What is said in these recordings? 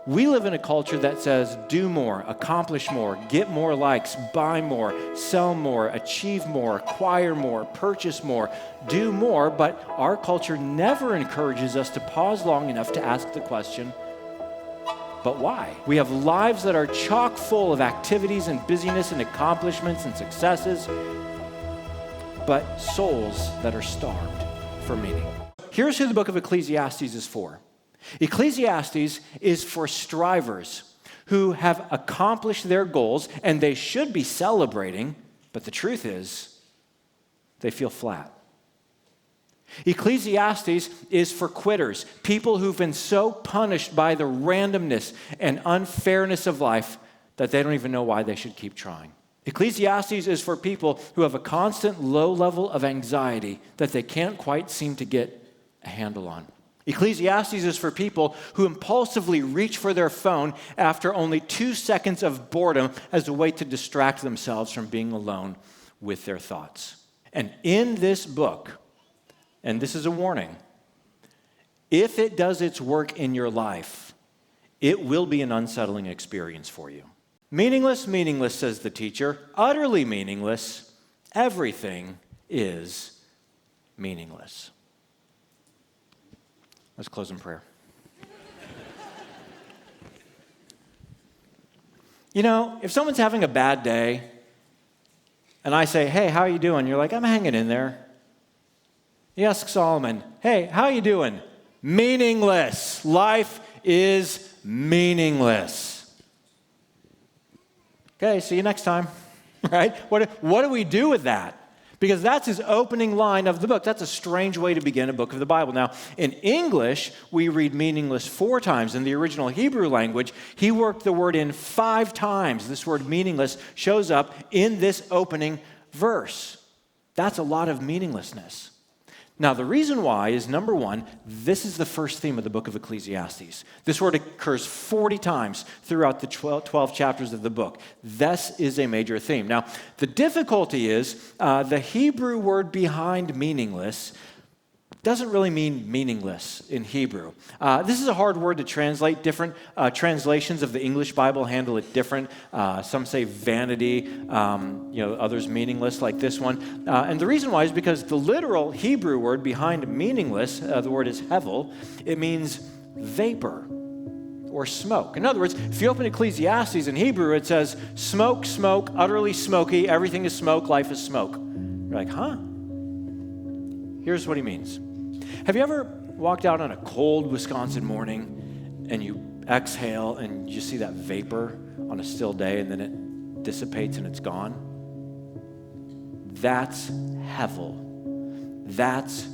We live in a culture that says do more, accomplish more, get more likes, buy more, sell more, achieve more, acquire more, purchase more, do more, but our culture never encourages us to pause long enough to ask the question, but why? We have lives that are chock full of activities and busyness and accomplishments and successes, but souls that are starved for meaning. Here's who the book of Ecclesiastes is for. Ecclesiastes is for strivers who have accomplished their goals, and they should be celebrating, but the truth is, they feel flat. Ecclesiastes is for quitters, people who've been so punished by the randomness and unfairness of life that they don't even know why they should keep trying. Ecclesiastes is for people who have a constant low level of anxiety that they can't quite seem to get a handle on. Ecclesiastes is for people who impulsively reach for their phone after only 2 seconds of boredom as a way to distract themselves from being alone with their thoughts. And in this book, and this is a warning, if it does its work in your life, it will be an unsettling experience for you. Meaningless, meaningless, says the teacher, utterly meaningless. Everything is meaningless. Let's close in prayer. You know, if someone's having a bad day, and I say, hey, how are you doing? You're like, I'm hanging in there. You ask Solomon, hey, how are you doing? Meaningless. Life is meaningless. Okay, see you next time, right? What do we do with that? Because that's his opening line of the book. That's a strange way to begin a book of the Bible. Now, in English, we read meaningless 4 times. In the original Hebrew language, he worked the word in 5 times. This word meaningless shows up in this opening verse. That's a lot of meaninglessness. Now, the reason why is, number one, this is the first theme of the book of Ecclesiastes. This word occurs 40 times throughout the 12 chapters of the book. This is a major theme. Now, the difficulty is the Hebrew word behind meaningless doesn't really mean meaningless in Hebrew. This is a hard word to translate. Different translations of the English Bible handle it different. Some say vanity, others meaningless, like this one. And the reason why is because the literal Hebrew word behind meaningless, the word is hevel, it means vapor or smoke. In other words, if you open Ecclesiastes in Hebrew, it says, smoke, smoke, utterly smoky, everything is smoke, life is smoke. You're like, huh? Here's what he means. Have you ever walked out on a cold Wisconsin morning and you exhale and you see that vapor on a still day and then it dissipates and it's gone? That's hevel. That's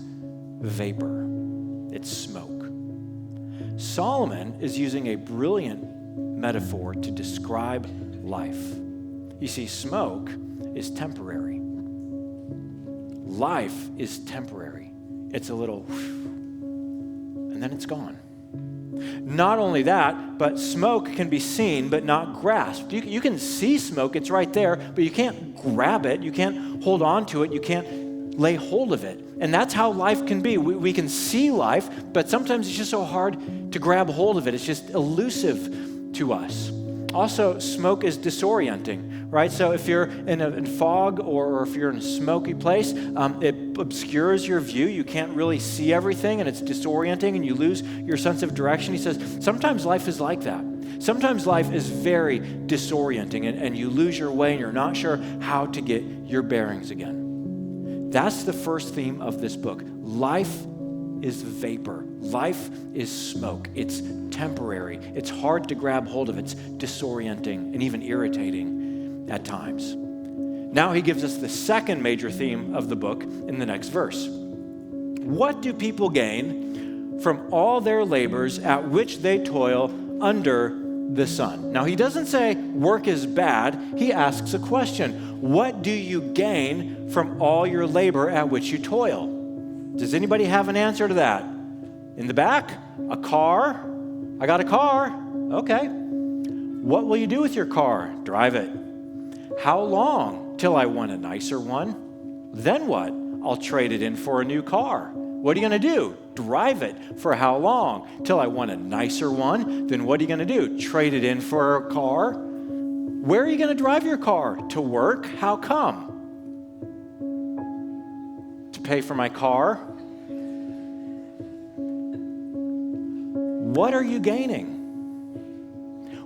vapor. It's smoke. Solomon is using a brilliant metaphor to describe life. You see, smoke is temporary. Life is temporary. It's a little, and then it's gone. Not only that, but smoke can be seen but not grasped. You can see smoke, it's right there, but you can't grab it, you can't hold on to it, you can't lay hold of it. And that's how life can be. We can see life, but sometimes it's just so hard to grab hold of it. It's just elusive to us. Also, smoke is disorienting, right? So if you're in fog or if you're in a smoky place, it obscures your view. You can't really see everything, and it's disorienting, and you lose your sense of direction. He says, sometimes life is like that. Sometimes life is very disorienting, and you lose your way, and you're not sure how to get your bearings again. That's the first theme of this book. Life is vapor. Life is smoke. It's temporary. It's hard to grab hold of. It's disorienting and even irritating at times. Now he gives us the second major theme of the book in the next verse. What do people gain from all their labors at which they toil under the sun? Now he doesn't say work is bad. He asks a question. What do you gain from all your labor at which you toil? Does anybody have an answer to that? In the back? A car? I got a car. Okay. What will you do with your car? Drive it. How long? Till I want a nicer one. Then what? I'll trade it in for a new car. What are you going to do? Drive it. For how long? Till I want a nicer one. Then what are you going to do? Trade it in for a car? Where are you going to drive your car? To work? How come? To pay for my car? What are you gaining?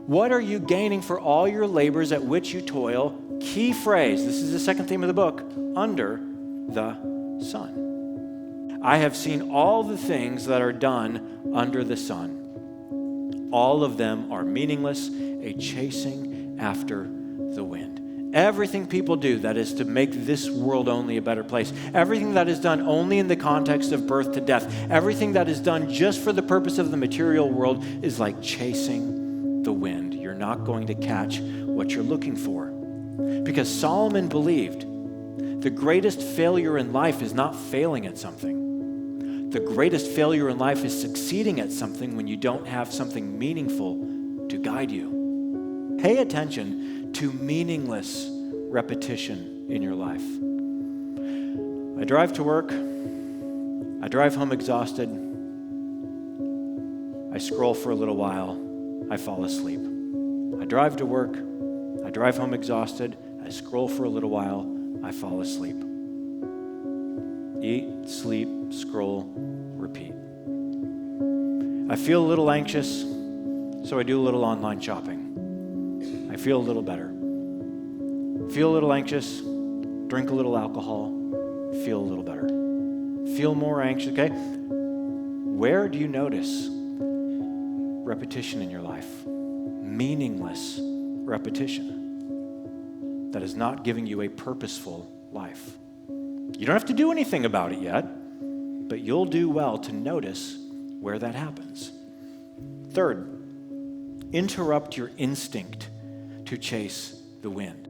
What are you gaining for all your labors at which you toil? Key phrase, this is the second theme of the book, under the sun. I have seen all the things that are done under the sun. All of them are meaningless, a chasing after the wind. Everything people do that is to make this world only a better place. Everything that is done only in the context of birth to death. Everything that is done just for the purpose of the material world is like chasing the wind. You're not going to catch what you're looking for. Because Solomon believed the greatest failure in life is not failing at something. The greatest failure in life is succeeding at something when you don't have something meaningful to guide you. Pay attention to meaningless repetition in your life. I drive to work. I drive home exhausted. I scroll for a little while. I fall asleep. I drive to work. I drive home exhausted. I scroll for a little while. I fall asleep. Eat, sleep, scroll, repeat. I feel a little anxious, so I do a little online shopping. I feel a little better. Feel a little anxious, drink a little alcohol, feel a little better. Feel more anxious, okay? Where do you notice repetition in your life? Meaningless repetition that is not giving you a purposeful life. You don't have to do anything about it yet, but you'll do well to notice where that happens. Third, interrupt your instinct to chase the wind.